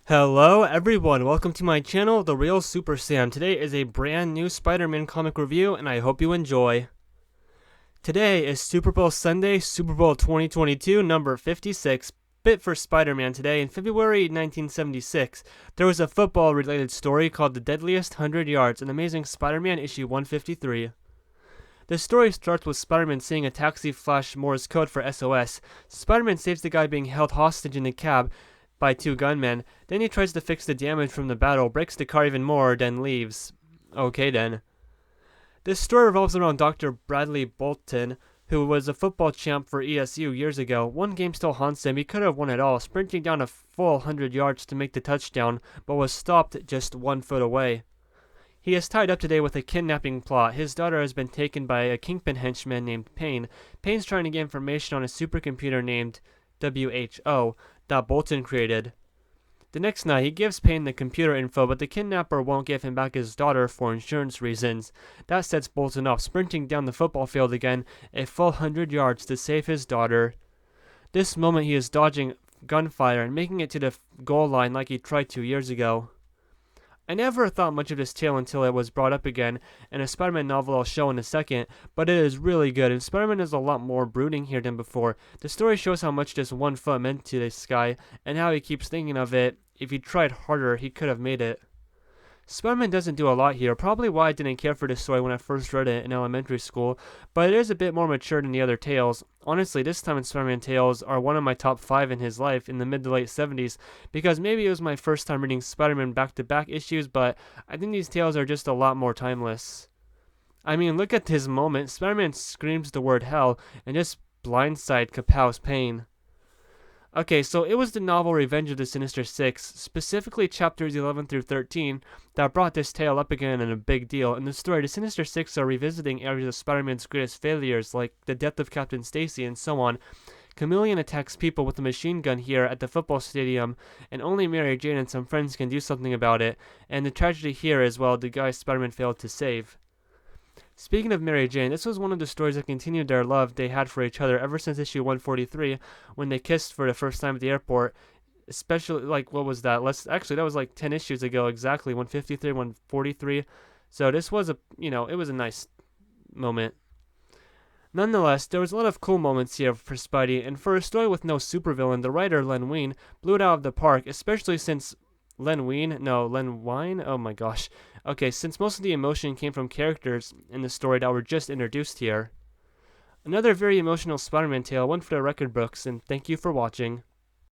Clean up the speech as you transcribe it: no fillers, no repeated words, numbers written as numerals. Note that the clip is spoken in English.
Hello everyone, welcome to my channel, The Real Super Sam. Today is a brand new Spider-Man comic review and I hope you enjoy. Today is Super Bowl Sunday, Super Bowl 2022, number 56. Bit for Spider-Man today. In February 1976, there was a football-related story called The Deadliest 100 Yards, an Amazing Spider-Man issue 153. The story starts with Spider-Man seeing a taxi flash Morse code for SOS. Spider-Man saves the guy being held hostage in the cab by two gunmen. Then he tries to fix the damage from the battle, breaks the car even more, then leaves. Okay then. This story revolves around Dr. Bradley Bolton, who was a football champ for ESU years ago. One game still haunts him. He could have won it all, sprinting down a full 100 yards to make the touchdown, but was stopped just 1 foot away. He is tied up today with a kidnapping plot. His daughter has been taken by a kingpin henchman named Payne. Payne's trying to get information on a supercomputer named WHO that Bolton created. The next night, he gives Payne the computer info, but the kidnapper won't give him back his daughter for insurance reasons. That sets Bolton off, sprinting down the football field again, a full 100 yards to save his daughter. This moment, he is dodging gunfire and making it to the goal line like he tried 2 years ago. I never thought much of this tale until it was brought up again in a Spider-Man novel I'll show in a second, but it is really good, and Spider-Man is a lot more brooding here than before. The story shows how much this 1 foot meant to this guy, and how he keeps thinking of it. If he tried harder, he could have made it. Spider-Man doesn't do a lot here, probably why I didn't care for this story when I first read it in elementary school, but it is a bit more mature than the other tales. Honestly, this time in Spider-Man tales are one of my top 5 in his life in the mid to late 70s, because maybe it was my first time reading Spider-Man back-to-back issues, but I think these tales are just a lot more timeless. I mean, look at this moment. Spider-Man screams the word hell, and just blindside Kapow's Pain. Okay, so it was the novel Revenge of the Sinister Six, specifically chapters 11 through 13, that brought this tale up again and a big deal. In the story, the Sinister Six are revisiting areas of Spider-Man's greatest failures, like the death of Captain Stacy and so on. Chameleon attacks people with a machine gun here at the football stadium, and only Mary Jane and some friends can do something about it, and the tragedy here is, well, the guy Spider-Man failed to save. Speaking of Mary Jane, this was one of the stories that continued their love they had for each other ever since issue 143, when they kissed for the first time at the airport. Especially, like, what was that? That was like 10 issues ago exactly, 153, 143. So this was it was a nice moment. Nonetheless, there was a lot of cool moments here for Spidey, and for a story with no supervillain, the writer Len Wein blew it out of the park, especially since Len Wein? No, Len Wein? Oh my gosh. Okay, since most of the emotion came from characters in the story that were just introduced here. Another very emotional Spider-Man tale, one for the record books, and thank you for watching.